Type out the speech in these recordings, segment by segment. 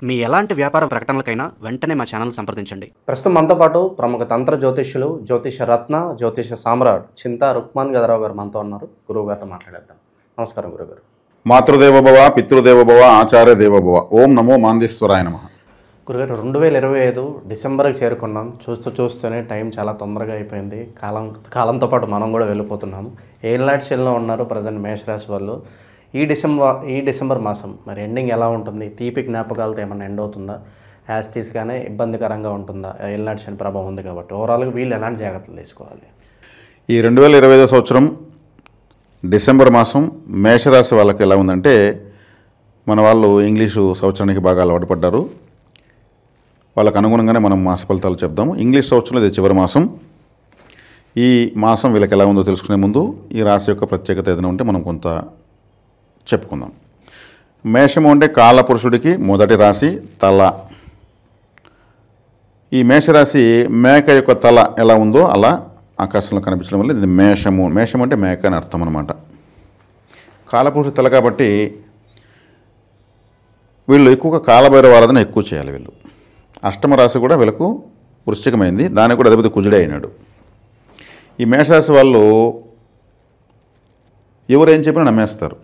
మీ ఎలాంటి వ్యాపార ప్రకటనలకైనా వెంటనే మా ఛానల్ సంప్రదించండి. ప్రస్తుతం మనతో పాటు ప్రముఖ తంత్ర జ్యోతిష్యులు, జ్యోతిష రత్న, జ్యోతిష సామ్రాట్ చింతా రుక్మాన్ గదరావు గారు మనతో ఉన్నారు. గురువు గారితో మాట్లాడేద్దాం. నమస్కారం గురుగారు. మాతృదేవోభవ, పితృదేవోభవ, ఆచార్య దేవోభవ. ఓం నమో మాందేశ్వరాయ నమః. గురుగారు, 2025 డిసెంబర్కి చేరుకున్నాం. చూస్తూనే టైం చాలా తొందరగా అయిపోయింది. కాలంతో పాటు మనం కూడా వెళ్ళిపోతున్నాము. ఏళ్ళనాటి శైలిలో ఉన్నారు ప్రజెంట్ మేషరాశి వాళ్ళు. ఈ డిసెంబర్ మాసం మరి ఎండింగ్ ఎలా ఉంటుంది? తీపి జ్ఞాపకాలతో ఏమైనా ఎండ్ అవుతుందా? యాస్టీస్గానే ఇబ్బందికరంగా ఉంటుందా? ఏళ్ళనాటి శని ప్రభావం ఉంది కాబట్టి ఓవరాల్గా వీళ్ళు ఎలాంటి జాగ్రత్తలు తీసుకోవాలి? ఈ 2025 సంవత్సరం డిసెంబర్ మాసం మేషరాశి వాళ్ళకి ఎలా ఉందంటే, మన వాళ్ళు ఇంగ్లీషు సంవత్సరానికి బాగా అలవాటు పడ్డారు. వాళ్ళకు అనుగుణంగానే మనం మాస ఫలితాలు చెప్దాము. ఇంగ్లీష్ సంవత్సరంలో ఇది చివరి మాసం. ఈ మాసం వీళ్ళకి ఎలా ఉందో తెలుసుకునే ముందు ఈ రాశి యొక్క ప్రత్యేకత ఏదైనా ఉంటే మనం కొంత చెప్పుకుందాం. మేషము అంటే కాలపురుషుడికి మొదటి రాశి తల. ఈ మేషరాశి మేక యొక్క తల ఎలా ఉందో అలా ఆకాశంలో కనిపించడం వల్ల ఇది మేషము. మేషం అంటే మేక అని అర్థం అనమాట. కాలపురుషుడి తల కాబట్టి వీళ్ళు ఎక్కువగా కాలభైరవ ఆరాధన ఎక్కువ చేయాలి. వీళ్ళు అష్టమ రాశి కూడా వీళ్ళకు వృశ్చికమైంది, దానికి కూడా అధిపతి కుజుడే అయినాడు. ఈ మేషరాశి వాళ్ళు ఎవరేం చెప్పినా నమ్మేస్తారు.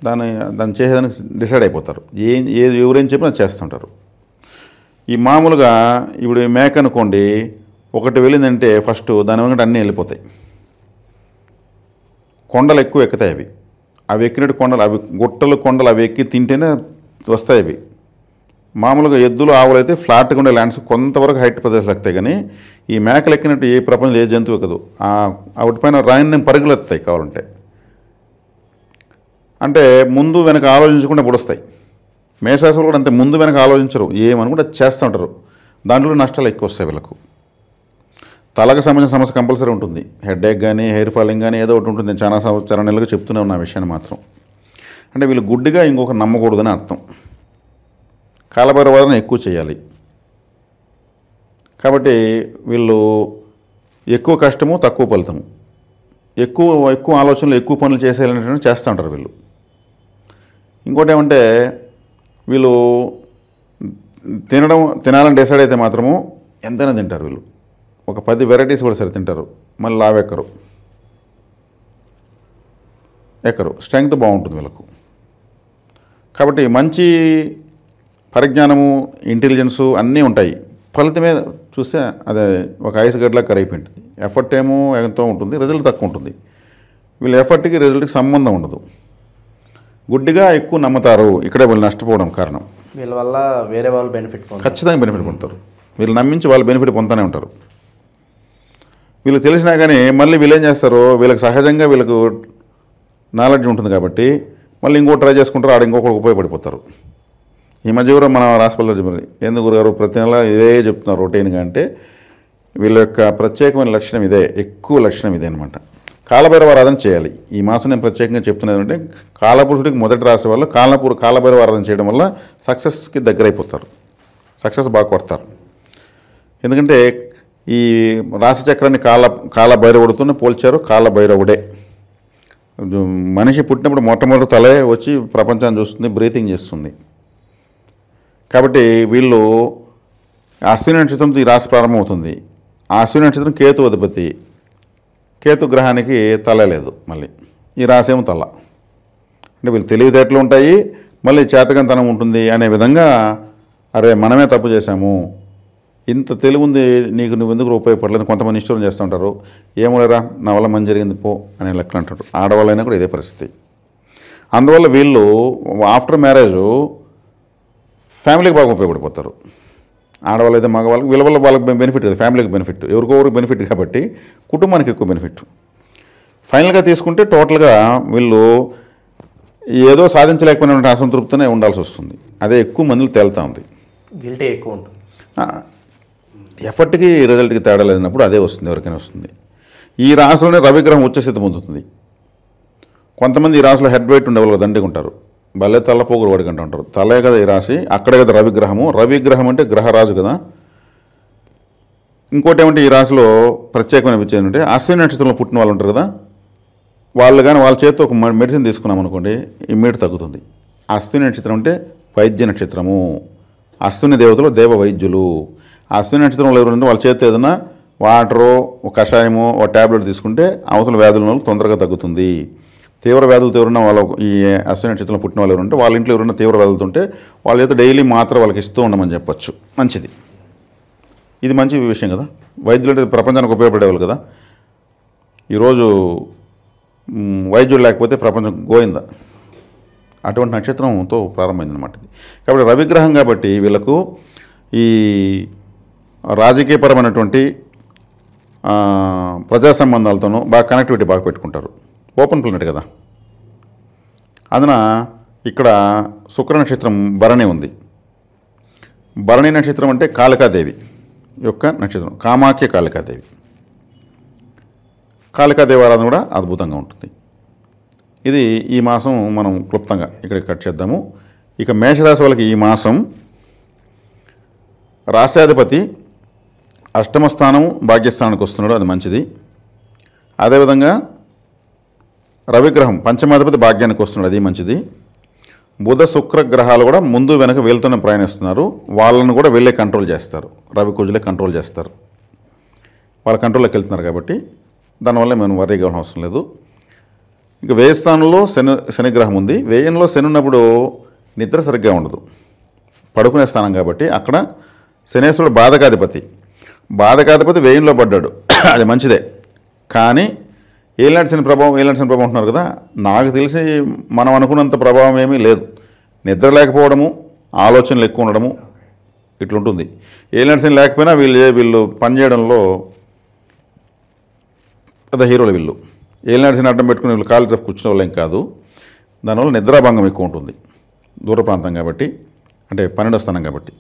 దాన్ని చేసేదానికి డిసైడ్ అయిపోతారు. ఎవరేం చెప్పినా చేస్తుంటారు. ఈ మామూలుగా ఇప్పుడు మేక అనుకోండి, ఒకటి వెళ్ళిందంటే ఫస్ట్ దాని వెంట అన్నీ వెళ్ళిపోతాయి. కొండలు ఎక్కువ ఎక్కుతాయి. అవి ఎక్కినట్టు కొండలు, అవి గుట్టలు కొండలు అవి ఎక్కి తింటేనే వస్తాయి. అవి మామూలుగా ఎద్దులు ఆవులు అయితే ఫ్లాట్గా ఉండే ల్యాండ్స్ కొంతవరకు హైట్ ప్రదేశాలు ఎక్కుతాయి. కానీ ఈ మేకలు ఎక్కినట్టు ఏ ప్రపంచంలో ఏ జంతువు ఎక్కదు. వాటిపైన రాయిని పరుగులు ఎత్తాయి కావాలంటే. అంటే ముందు వెనక ఆలోచించకుండా పొడుస్తాయి. మేషరాశులు కూడా అంతే, ముందు వెనక ఆలోచించరు, ఏమనుకుంటే చేస్తూ ఉంటారు. దాంట్లో నష్టాలు ఎక్కువ వస్తాయి వీళ్ళకు. తలకు సంబంధించిన సమస్య కంపల్సరీ ఉంటుంది. హెడేక్ కానీ హెయిర్ ఫాలింగ్ కానీ ఏదో ఒకటి ఉంటుంది. నేను చాలా నెలలుగా చెప్తూనే ఉన్నా ఆ విషయాన్ని మాత్రం. అంటే వీళ్ళు గుడ్డిగా ఇంకొకరు నమ్మకూడదని అర్థం. కాలభైరవాదన ఎక్కువ చేయాలి. కాబట్టి వీళ్ళు ఎక్కువ కష్టము తక్కువ ఫలితము, ఎక్కువ ఆలోచనలు ఎక్కువ పనులు చేసేయాలనేటువంటి చేస్తూ ఉంటారు వీళ్ళు. ఇంకోటి ఏమంటే, వీళ్ళు తినాలని డిసైడ్ అయితే మాత్రము ఎంతైనా తింటారు. వీళ్ళు ఒక 10 వెరైటీస్ కూడా సరే తింటారు. మళ్ళీ లావెక్కరు, స్ట్రెంగ్త్ బాగుంటుంది వీళ్ళకు. కాబట్టి మంచి పరిజ్ఞానము, ఇంటెలిజెన్సు అన్నీ ఉంటాయి. ఫలితమే చూస్తే అదే ఒక ఐస్ గడ్డలా కరైపోయింటుంది. ఎఫర్ట్ ఏమో ఎంతో ఉంటుంది, రిజల్ట్ తక్కువ ఉంటుంది. వీళ్ళ ఎఫర్ట్కి రిజల్ట్కి సంబంధం ఉండదు. గుడ్డిగా ఎక్కువ నమ్ముతారు. ఇక్కడే వీళ్ళు నష్టపోవడం కారణం. వీళ్ళ వల్ల వేరే వాళ్ళు ఖచ్చితంగా బెనిఫిట్ పొందుతారు. వీళ్ళు నమ్మించి వాళ్ళు బెనిఫిట్ పొందుతూనే ఉంటారు. వీళ్ళకి తెలిసినా కానీ మళ్ళీ వీళ్ళు ఏం చేస్తారు, వీళ్ళకి సహజంగా వీళ్ళకు నాలెడ్జ్ ఉంటుంది కాబట్టి మళ్ళీ ఇంకోటి ట్రై చేసుకుంటారు. ఆడ ఇంకొకరికి ఉపయోగపడిపోతారు. ఈ మధ్య కూడా మన రాష్ట్రాల్లో చెప్పారు, ఎందుకు గురుగారు ప్రతి నెల ఇదే చెప్తున్నారు రొటీన్గా అంటే, వీళ్ళ యొక్క ప్రత్యేకమైన లక్షణం ఇదే, ఎక్కువ లక్షణం ఇదే అనమాట. కాలభైరవ ఆరాధన చేయాలి. ఈ మాసం నేను ప్రత్యేకంగా చెప్తున్నది అంటే, కాలపురుషుడికి మొదటి రాశి వాళ్ళు కాలభైరవ ఆరాధన చేయడం వల్ల సక్సెస్కి దగ్గర అయిపోతారు. సక్సెస్ బాగా కొడతారు. ఎందుకంటే ఈ రాశి చక్రాన్ని కాలభైరవుడితోనే పోల్చారు. కాలభైరవుడే మనిషి పుట్టినప్పుడు మొట్టమొదటి తలే వచ్చి ప్రపంచాన్ని చూస్తుంది, బ్రీతింగ్ చేస్తుంది. కాబట్టి వీళ్ళు అశ్విని నక్షత్రంతో ఈ రాశి ప్రారంభమవుతుంది. ఆ అశ్విని నక్షత్రం కేతు అధిపతి. కేతు గ్రహానికి తల లేదు. మళ్ళీ ఈ రాశి ఏమో తల. అంటే వీళ్ళు తెలివితేటలు ఉంటాయి, మళ్ళీ చేతకంతనం ఉంటుంది అనే విధంగా, అరే మనమే తప్పు చేశాము, ఇంత తెలివి ఉంది నీకు, నువ్వు ఎందుకు ఉపయోగపడలేదు. కొంతమంది నిష్ఠూరం చేస్తూ ఉంటారు. ఏమోలేరా నా వల్ల మంచి జరిగింది పో అనే లెక్కలు అంటారు. ఆడవాళ్ళైనా కూడా ఇదే పరిస్థితి. అందువల్ల వీళ్ళు ఆఫ్టర్ మ్యారేజ్ ఫ్యామిలీకి బాగా ఉపయోగపడిపోతారు. ఆడవాళ్ళు అయితే మగవాళ్ళకి వీళ్ళ వల్ల వాళ్ళకి బెనిఫిట్ కదా, ఫ్యామిలీకి బెనిఫిట్, ఎవరికొవరికి బెనిఫిట్ కాబట్టి కుటుంబానికి ఎక్కువ బెనిఫిట్. ఫైనల్గా తీసుకుంటే టోటల్గా వీళ్ళు ఏదో సాధించలేకపోయిన అసంతృప్తినే ఉండాల్సి వస్తుంది. అదే ఎక్కువ మందిలో తేలుతూ ఉంది. గిల్టీ ఎక్కువ ఉంటుంది. ఎఫర్ట్కి రిజల్ట్కి తేడా లేనప్పుడు అదే వస్తుంది, ఎవరికైనా వస్తుంది. ఈ రాశిలోనే రవిగ్రహం ఉచ్చస్థితి పొందుతుంది. కొంతమంది ఈ రాశిలో హెడ్ వెయిట్ ఉండేవాళ్ళు దండిగా ఉంటారు. భలే తల్లపోగులు వాడికంటూ ఉంటారు. తలే కదా ఈ రాశి, అక్కడే కదా రవిగ్రహము. రవిగ్రహం అంటే గ్రహరాజు కదా. ఇంకోటి ఏమంటే ఈ రాశిలో ప్రత్యేకమైన విషయం ఏంటంటే, అశ్విని నక్షత్రంలో పుట్టిన వాళ్ళు ఉంటారు కదా, వాళ్ళు కానీ వాళ్ళ చేతితో ఒక మెడిసిన్ తీసుకున్నాం అనుకోండి, ఇమ్మీడియట్ తగ్గుతుంది. అశ్విని నక్షత్రం అంటే వైద్య నక్షత్రము. అశ్విని దేవతలు దేవ వైద్యులు. ఆ అశ్విని నక్షత్రంలో ఎవరంటే వాళ్ళ చేతితో ఏదైనా వాటరో ఒక కషాయమో ఒక ట్యాబ్లెట్ తీసుకుంటే అవతల వ్యాధుల వల్ల తొందరగా తగ్గుతుంది. తీవ్ర వ్యాధులతో ఎవరైనా వాళ్ళ ఈ అశ్విని నక్షత్రంలో పుట్టిన వాళ్ళు ఎవరంటే వాళ్ళ ఇంట్లో ఎవరైనా తీవ్ర వ్యాధులతో ఉంటే వాళ్ళ చేత డైలీ మాత్ర వాళ్ళకి ఇస్తూ ఉండమని చెప్పచ్చు. మంచిది. ఇది మంచి విషయం కదా. వైద్యులు అంటే ప్రపంచానికి ఉపయోగపడేవాళ్ళు కదా. ఈరోజు వైద్యులు లేకపోతే ప్రపంచం గోయిందా. అటువంటి నక్షత్రంతో ప్రారంభమైందన్నమాట ఇది. కాబట్టి రవిగ్రహం కాబట్టి వీళ్ళకు ఈ రాజకీయపరమైనటువంటి ప్రజా సంబంధాలతోనూ బాగా కనెక్టివిటీ బాగా పెట్టుకుంటారు. ఓపెన్ ప్లానెట్ కదా. అందున ఇక్కడ శుక్ర నక్షత్రం భరణి ఉంది. భరణి నక్షత్రం అంటే కాళికాదేవి యొక్క నక్షత్రం. కామాఖ్య కాళికాదేవి. కాళికాదేవి ఆరాధన కూడా అద్భుతంగా ఉంటుంది. ఇది ఈ మాసం మనం క్లుప్తంగా ఇక్కడ కట్ చేద్దాము. ఇక మేషరాశి వాళ్ళకి ఈ మాసం రాశ్యాధిపతి అష్టమ స్థానం భాగ్యస్థానానికి వస్తున్నాడు, అది మంచిది. అదేవిధంగా రవిగ్రహం పంచమాధిపతి భాగ్యానికి వస్తున్నాడు, అది మంచిది. బుధ శుక్ర గ్రహాలు కూడా ముందు వెనక వీళ్ళతోనే ప్రయాణిస్తున్నారు. వాళ్ళను కూడా వీళ్ళే కంట్రోల్ చేస్తారు. రవి కుజులే కంట్రోల్ చేస్తారు. వాళ్ళ కంట్రోల్లోకి వెళ్తున్నారు కాబట్టి దానివల్ల మేము వర్రీగా అవసరం లేదు. ఇక వ్యయ స్థానంలో శనిగ్రహం ఉంది. వ్యయంలో శని ఉన్నప్పుడు నిద్ర సరిగ్గా ఉండదు, పడుకునే స్థానం కాబట్టి అక్కడ శనేశ్వరుడు బాధకాధిపతి వ్యయంలో పడ్డాడు, అది మంచిదే. కానీ ఏలినాటి శని ప్రభావం అంటున్నారు కదా. నాకు తెలిసి మనం అనుకున్నంత ప్రభావం ఏమీ లేదు. నిద్ర లేకపోవడము, ఆలోచనలు ఎక్కువ ఉండడము ఇట్లుంటుంది. ఏలినాటి శని లేకపోయినా వీళ్ళు పనిచేయడంలో పెద్ద హీరోలు. వీళ్ళు ఏలినాటి శని అడ్డం పెట్టుకుని వీళ్ళు కాలు తప్ప కూర్చునే వాళ్ళేం కాదు. దానివల్ల నిద్రాభంగం ఎక్కువ ఉంటుంది. దూర ప్రాంతం కాబట్టి, అంటే 12వ స్థానం కాబట్టి.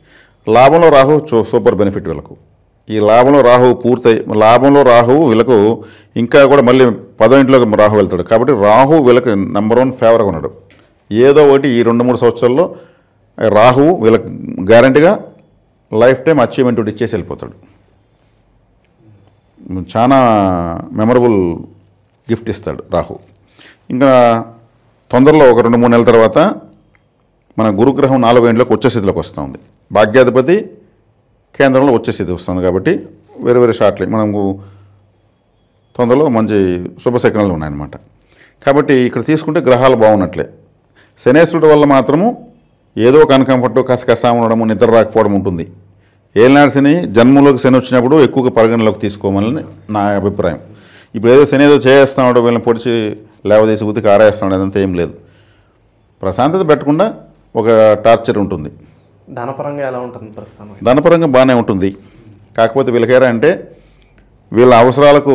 లాభంలో రాహు సూపర్ బెనిఫిట్ వీళ్ళకు. ఈ లాభంలో రాహువు వీళ్ళకు ఇంకా కూడా మళ్ళీ 10వ ఇంట్లోకి రాహు వెళ్తాడు కాబట్టి రాహు వీళ్ళకి నెంబర్ 1 ఫేవర్గా ఉన్నాడు. ఏదో ఒకటి ఈ 2-3 సంవత్సరాల్లో రాహువు వీళ్ళకి గ్యారంటీగా లైఫ్ టైం అచీవ్మెంట్ ఇచ్చేసి వెళ్ళిపోతాడు. చాలా మెమరబుల్ గిఫ్ట్ ఇస్తాడు రాహు. ఇంకా తొందరలో ఒక 2-3 నెలల తర్వాత మన గురుగ్రహం 4వ ఇంట్లోకి వచ్చే స్థితిలోకి వస్తూ ఉంది. భాగ్యాధిపతి కేంద్రంలో వచ్చే స్థితి వస్తుంది కాబట్టి వేరే షార్ట్లీ మనకు తొందరలో మంచి శుభశకనాలు ఉన్నాయన్నమాట. కాబట్టి ఇక్కడ తీసుకుంటే గ్రహాలు బాగున్నట్లే. శనేశ్వరుడు వల్ల మాత్రము ఏదో ఒక అన్కంఫర్ట్, కసకస ఉండడము, నిద్ర రాకపోవడం ఉంటుంది. ఏలినాడు శని జన్మంలోకి శని వచ్చినప్పుడు ఎక్కువగా పరిగణలోకి తీసుకోమని నా అభిప్రాయం. ఇప్పుడు ఏదో శని ఏదో చేస్తున్నాడు, వీళ్ళని పొడిచి లేవదీసి ఉతికి ఆరేస్తున్నాడు, అదంతా ఏం లేదు. ప్రశాంతత పెట్టకుండా ఒక టార్చర్ ఉంటుంది. ధనపరంగా ఎలా ఉంటుంది ప్రస్తుతం? ధనపరంగా బాగానే ఉంటుంది. కాకపోతే వీళ్ళకేరా అంటే వీళ్ళ అవసరాలకు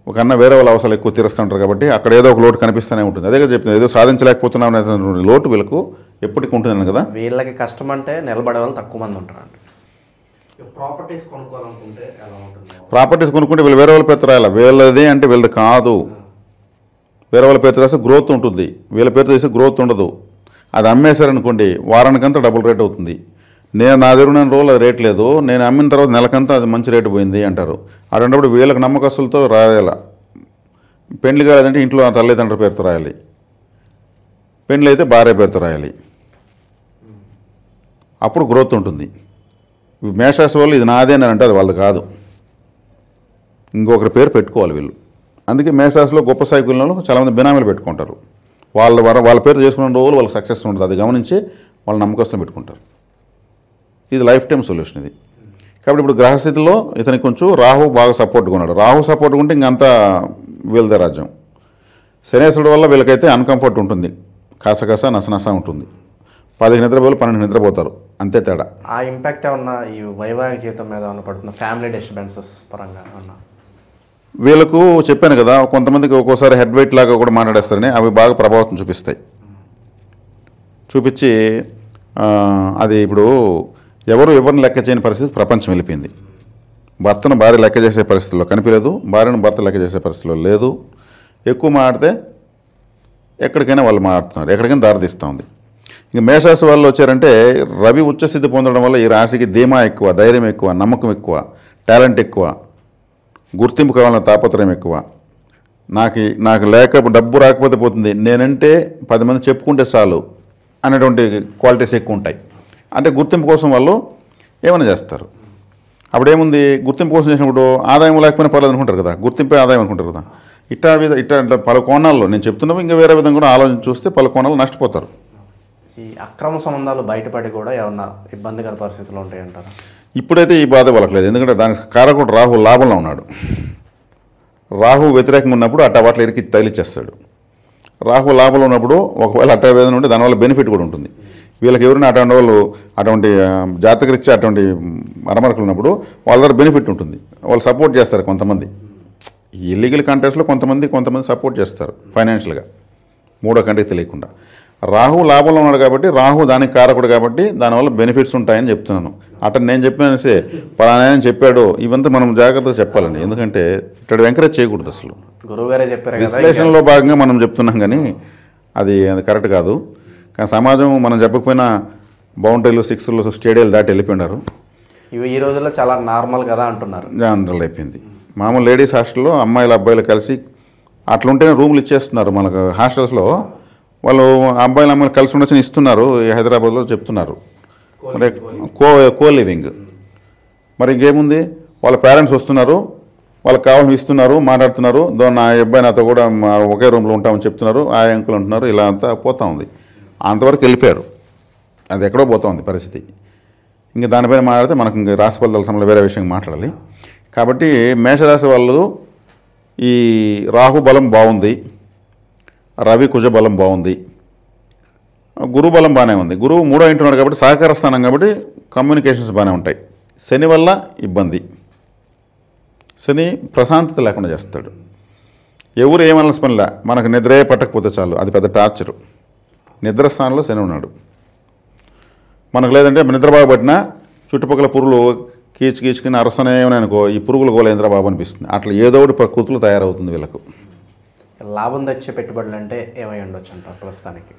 ఒకన్నా వేరే వాళ్ళ అవసరాలు ఎక్కువ తీరుస్తుంటారు కాబట్టి అక్కడ ఏదో ఒక లోటు కనిపిస్తూనే ఉంటుంది. అదే కదా చెప్తుంది, ఏదో సాధించలేకపోతున్నాం అనే లోటు వీళ్ళకు ఎప్పటికీ ఉంటుందని కదా. వీళ్ళకి కష్టం అంటే నిలబడే వాళ్ళు తక్కువ మంది ఉంటారంట. ప్రాపర్టీస్ కొనుక్కోవాలనుకుంటే ఎలా ఉంటుంది? ప్రాపర్టీస్ కొనుక్కుంటే వీళ్ళు వేరే వాళ్ళ పేరు రాయాలి. వీళ్ళది అంటే వీళ్ళది కాదు. వేరే వాళ్ళ పేరు రాస్తే గ్రోత్ ఉంటుంది, వీళ్ళ పేరు తీస్తే గ్రోత్ ఉండదు. అది అమ్మేశారనుకోండి వారానికంతా డబుల్ రేట్ అవుతుంది. నా దగ్గర ఉన్న రోజులు అది రేట్ లేదు, నేను అమ్మిన తర్వాత నెలకంతా అది మంచి రేటు పోయింది అంటారు. అటువంటిప్పుడు వీళ్ళకి నమ్మకస్తులతో రాయాల. పెండ్లి కాలేదంటే ఇంట్లో తల్లిదండ్రుల పేరుతో రాయాలి, పెండ్లి అయితే భార్య పేరుతో రాయాలి. అప్పుడు గ్రోత్ ఉంటుంది. మేషరాశి వాళ్ళు ఇది నాదే అని అంటే అది వాళ్ళది కాదు, ఇంకొకరి పేరు పెట్టుకోవాలి వీళ్ళు. అందుకే మేషరాశిలో గొప్ప సైకిల్లో చాలామంది బినామీలు పెట్టుకుంటారు. వాళ్ళ పేరు చేసుకున్న రోజులు వాళ్ళకి సక్సెస్ ఉంటుంది. అది గమనించి వాళ్ళ నమ్మకస్తులు పెట్టుకుంటారు. ఇది లైఫ్ టైం సొల్యూషన్ ఇది. కాబట్టి ఇప్పుడు గ్రహస్థితిలో ఇతనికి కొంచెం రాహు బాగా సపోర్ట్గా ఉన్నాడు. రాహు సపోర్ట్గా ఉంటే ఇంకంతా వీళ్ళదే రాజ్యం. శనేశ్వరుడు వల్ల వీళ్ళకైతే అన్కంఫర్ట్ ఉంటుంది, కాసకాస నసనస ఉంటుంది. 10 నిద్రపోలు 12 నిద్రపోతారు, అంతే తేడా. ఆ ఇంపాక్ట్ ఏమన్నా ఈ వైవాహిక జీవితం మీద ఏమన్నా పడుతుంది? ఫ్యామిలీ డిస్టర్బెన్సెస్ పరంగా ఏమన్నా? వీళ్ళకు చెప్పాను కదా, కొంతమందికి ఒక్కోసారి హెడ్ వెయిట్ లాగా కూడా మాట్లాడేస్తారని, అవి బాగా ప్రభావితం చూపించి అది ఇప్పుడు ఎవరిని లెక్క చేయని పరిస్థితి ప్రపంచం వెళ్ళిపోయింది. భర్తను భార్య లెక్క చేసే పరిస్థితుల్లో కనిపించలేదు, భార్యను భర్త లెక్క చేసే పరిస్థితుల్లో లేదు. ఎక్కువ మాట్లాడితే ఎక్కడికైనా వాళ్ళు మాట్లాడుతున్నారు, ఎక్కడికైనా దారితీస్తూ ఉంది. ఇంక మేషరాశి వాళ్ళు వచ్చారంటే రవి ఉచ్చస్థితి పొందడం వల్ల ఈ రాశికి ధీమా ఎక్కువ, ధైర్యం ఎక్కువ, నమ్మకం ఎక్కువ, టాలెంట్ ఎక్కువ, గుర్తింపు కావాలన్న తాపత్రయం ఎక్కువ. నాకు డబ్బు రాకపోతే పోతుంది, నేనంటే 10 మంది చెప్పుకుంటే చాలు, అనేటువంటి క్వాలిటీస్ ఎక్కువ ఉంటాయి. అంటే గుర్తింపు కోసం వాళ్ళు ఏమైనా చేస్తారు. అప్పుడేముంది, గుర్తింపు కోసం చేసినప్పుడు ఆదాయం లేకపోయినా పర్లేదు అనుకుంటారు కదా, గుర్తింపే ఆదాయం అనుకుంటారు కదా. ఇట్లా పలు కోణాల్లో నేను చెప్తున్నాము, ఇంకా వేరే విధంగా కూడా ఆలోచన చూస్తే పలు కోణాలు నష్టపోతారు. ఈ అక్రమ సంబంధాలు బయటపడి కూడా ఏమన్నా ఇబ్బందికర పరిస్థితులు ఉంటాయంటారా? ఇప్పుడైతే ఈ బాధ వాళ్ళకలేదు, ఎందుకంటే దానికి కారకుడు రాహు లాభంలో ఉన్నాడు. రాహు వ్యతిరేకంగా ఉన్నప్పుడు అట్లా ఇరికి తగిలిచ్చేస్తాడు. రాహు లాభంలో ఉన్నప్పుడు ఒకవేళ అట్ట వేదన ఉంటే దానివల్ల బెనిఫిట్ కూడా ఉంటుంది. వీళ్ళకి ఎవరైనా అటువంటి వాళ్ళు అటువంటి జాతకరీత్యా అటువంటి మరమరకలు ఉన్నప్పుడు వాళ్ళ దగ్గర బెనిఫిట్ ఉంటుంది, వాళ్ళు సపోర్ట్ చేస్తారు. కొంతమంది ఇల్లీగల్ కాంటాక్ట్స్లో కొంతమంది సపోర్ట్ చేస్తారు ఫైనాన్షియల్గా, మూడో కంటికి తెలియకుండా. రాహు లాభంలో ఉన్నాడు కాబట్టి, రాహు దానికి కారకుడు కాబట్టి దానివల్ల బెనిఫిట్స్ ఉంటాయని చెప్తున్నాను. అతను నేను చెప్పానసే పలానా అని చెప్పాడు, ఇవంతా మనం జాగ్రత్తగా చెప్పాలండి. ఎందుకంటే ఇక్కడ ఎంకరేజ్ చేయకూడదు. అసలు గురువుగారే చెప్పారు కదా, విశ్లేషణలో భాగంగా మనం చెప్తున్నాం, కానీ అది కరెక్ట్ కాదు. కానీ సమాజం మనం చెప్పకపోయినా బౌండరీలు 6లు స్టేడియాలు దాటి వెళ్ళిపోయినారు. ఇవి ఈ రోజుల్లో చాలా నార్మల్ కదా అంటున్నారు. జనరల్ అయిపోయింది. మామూలు లేడీస్ హాస్టల్లో అమ్మాయిలు అబ్బాయిలు కలిసి అట్లుంటేనే రూములు ఇచ్చేస్తున్నారు. మనకు హాస్టల్స్లో వాళ్ళు అబ్బాయిలు అమ్మాయిలు కలిసి ఉండొచ్చని ఇస్తున్నారు. హైదరాబాద్లో చెప్తున్నారు. మరి కో లివింగ్. మరి ఇంకేముంది, వాళ్ళ పేరెంట్స్ వస్తున్నారు, వాళ్ళకి కావాలని ఇస్తున్నారు, మాట్లాడుతున్నారు. నా అబ్బాయి నాతో కూడా ఒకే రూమ్లో ఉంటామని చెప్తున్నారు, ఆ అంకులు అంటున్నారు. ఇలా అంతా పోతూ ఉంది. అంతవరకు వెళ్ళిపోయారు. అది ఎక్కడో పోతూ ఉంది పరిస్థితి. ఇంకా దానిపైన మాట్లాడితే మనకు ఇంక రాశి ఫలితాల సమయంలో వేరే విషయం మాట్లాడాలి. కాబట్టి మేషరాశి వాళ్ళు ఈ రాహు బలం బాగుంది, రవి కుజ బలం బాగుంది, గురు బలం బాగానే ఉంది. గురువు 3వ ఇంటి ఉన్నాడు కాబట్టి సహకార స్థానం కాబట్టి కమ్యూనికేషన్స్ బాగానే ఉంటాయి. శని వల్ల ఇబ్బంది. శని ప్రశాంతత లేకుండా చేస్తాడు. ఎవరు ఏమనాల్సిన పనిలే, మనకు నిద్రే పట్టకపోతే చాలు, అది పెద్ద టార్చరు. నిద్ర స్థానంలో శని ఉన్నాడు. మనకు లేదంటే నిద్ర బాగా పట్టినా చుట్టుపక్కల పురుగులు కీచుకుని అరసనే అనుకో, ఈ పురుగులు గోలేంద్ర బాబు అనిపిస్తుంది. అట్లా ఏదో ఒకటి ప్రకృతిలో తయారవుతుంది వీళ్ళకు. లాభం తెచ్చే పెట్టుబడులు అంటే ఏమై ఉండొచ్చు అంటారు ప్రస్తుతానికి?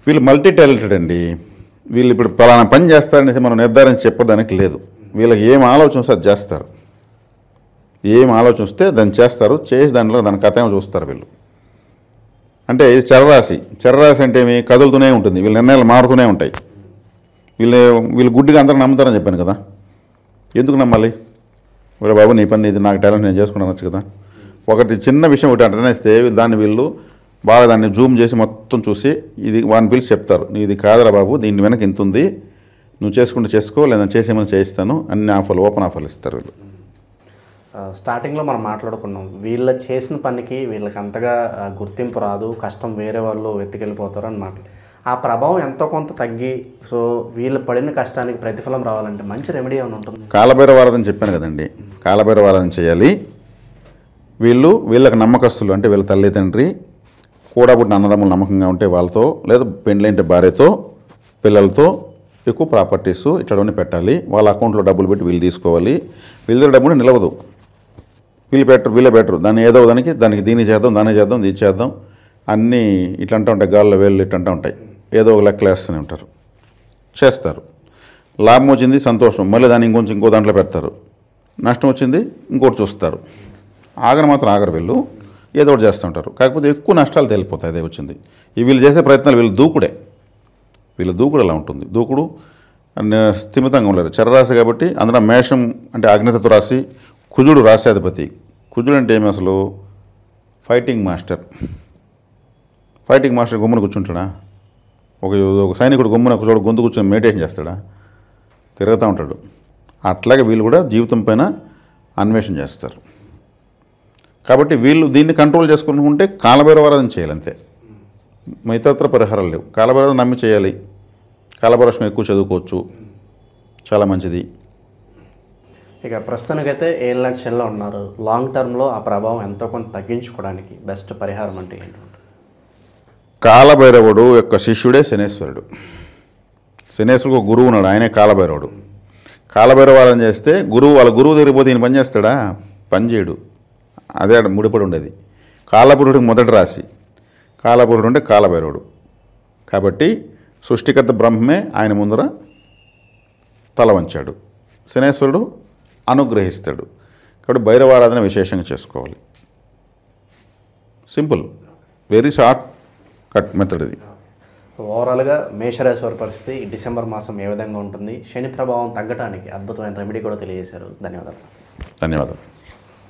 వీళ్ళు మల్టీ టాలెంటెడ్ అండి. వీళ్ళు ఇప్పుడు పలానా పని చేస్తారనేసి మనం నిర్ధారించి చెప్పడానికి లేదు. వీళ్ళకి ఏం ఆలోచన వస్తే అది చేస్తారు. ఏం ఆలోచన వస్తే దాన్ని చేస్తారు, చేసి దాని కథ ఏమో చూస్తారు వీళ్ళు. అంటే ఇది చరరాశి అంటే ఏమి, కదులుతూనే ఉంటుంది. వీళ్ళ నిర్ణయాలు మారుతూనే ఉంటాయి. వీళ్ళు గుడ్డిగా అందరూ నమ్ముతారని చెప్పాను కదా. ఎందుకు నమ్మాలి? ఒరే బాబు నీ పని ఇది, నాకు టాలెంట్ నేను చేసుకున్నానొచ్చు కదా. ఒకటి చిన్న విషయం ఒకటి అంటనేస్తే వీళ్ళు బాగా దాన్ని జూమ్ చేసి మొత్తం చూసి ఇది వాడిని పిలిచి చెప్తారు, నీ ఇది కాదురా బాబు, దీని వెనక ఇంత ఉంది, నువ్వు చేసుకుంటే చేసుకో, లేదా చేసేమని చేయిస్తాను, అన్ని ఆఫర్లు ఓపెన్ ఆఫర్లు ఇస్తారు వీళ్ళు. స్టార్టింగ్లో మనం మాట్లాడుకున్నాం, వీళ్ళ చేసిన పనికి వీళ్ళకి అంతగా గుర్తింపు రాదు, కష్టం వేరే వాళ్ళు వెతికెళ్ళిపోతారు అన్నమాట. ఆ ప్రభావం ఎంతో కొంత తగ్గి, సో వీళ్ళు పడిన కష్టానికి ప్రతిఫలం రావాలంటే మంచి రెమెడీ ఏమైనా ఉంటుంది? కాలభైరవారాధన చెప్పాను కదండి, కాలభైరవారాధన చేయాలి. వీళ్ళకి నమ్మకస్తులు అంటే వీళ్ళ తల్లి తండ్రి కూడబుట్టిన అన్నదమ్ములు నమ్మకంగా ఉంటే వాళ్ళతో, లేదా పెండ్లైంటే భార్యతో, పిల్లలతో ఎక్కువ ప్రాపర్టీస్ ఇట్లాంటివన్నీ పెట్టాలి. వాళ్ళ అకౌంట్లో డబ్బులు పెట్టి వీళ్ళు తీసుకోవాలి. వీళ్ళ దగ్గర డబ్బులు నిలవదు, వీళ్ళే బెటరు. దాన్ని ఏదో దానికి దీన్ని చేద్దాం, దాన్ని చేద్దాం, ఇది చేద్దాం, అన్నీ ఇట్లంటూ ఉంటాయి. గాల్లో వేళ్ళు ఇట్లంటూ ఉంటాయి. ఏదో ఒక లెక్కలు వేస్తూనే ఉంటారు, చేస్తారు. లాభం వచ్చింది సంతోషం, మళ్ళీ దాన్ని ఇంకో దాంట్లో పెడతారు. నష్టం వచ్చింది ఇంకోటి చూస్తారు. ఆగరు వీళ్ళు, ఏదో ఒకటి చేస్తుంటారు. కాకపోతే ఎక్కువ నష్టాలు తేలిపోతాయి. అదే వచ్చింది. వీళ్ళు చేసే ప్రయత్నాలు వీళ్ళ దూకుడు అలా ఉంటుంది. దూకుడు స్థిమితంగా ఉండలేదు. చరరాశి కాబట్టి అందులో మేషం అంటే అగ్నితత్వ రాశి, కుజుడు రాశ్యాధిపతి. కుజుడు అంటే ఏమి అసలు? ఫైటింగ్ మాస్టర్ గుమ్మున కూర్చుంటాడా? ఒక సైనికుడు గుమ్మున చోట గొంతు కూర్చొని మెడిటేషన్ చేస్తాడా? తిరుగుతూ ఉంటాడు. అట్లాగే వీళ్ళు కూడా జీవితం పైన అన్వేషణ చేస్తారు. కాబట్టి వీళ్ళు దీన్ని కంట్రోల్ చేసుకుంటుంటే కాలభైరవారాధన చేయాలి అంతే, మిగతాత్ర పరిహారాలు లేవు. కాలభైరవారాధన నమ్మి చేయాలి. కాలభైరవం ఎక్కువ చదువుకోవచ్చు, చాలా మంచిది. ఇక ప్రస్తుతానికైతే 7 లక్షల్లో ఉన్నారు. లాంగ్ టర్మ్లో ఆ ప్రభావం ఎంతో కొంత తగ్గించుకోవడానికి బెస్ట్ పరిహారం అంటే ఏంటంటే, కాలభైరవుడు యొక్క శిష్యుడే శనేశ్వరుడు. శనేశ్వరుడు ఒక గురువు ఉన్నాడు, ఆయనే కాలభైరవుడు. కాలభైరవారాధన చేస్తే వాళ్ళ గురువు దగ్గరికి పోతే ఈయన పని చేస్తాడా? పని చేయడు. అదే ముడిపడి ఉండేది. కాలపురుడికి మొదటి రాశి, కాలపురుడు అంటే కాలభైరవుడు. కాబట్టి సృష్టికర్త బ్రహ్మే ఆయన ముందర తల వంచాడు. శనేశ్వరుడు అనుగ్రహిస్తాడు. కాబట్టి భైరవారాధన విశేషంగా చేసుకోవాలి. Simple, very short cut method ఇది. ఓవరాల్గా మేషరాశి వారి పరిస్థితి ఈ డిసెంబర్ మాసం ఏ విధంగా ఉంటుంది, శని ప్రభావం తగ్గడానికి అద్భుతమైన రెమెడీ కూడా తెలియజేశారు. ధన్యవాదాలు. ధన్యవాదాలు.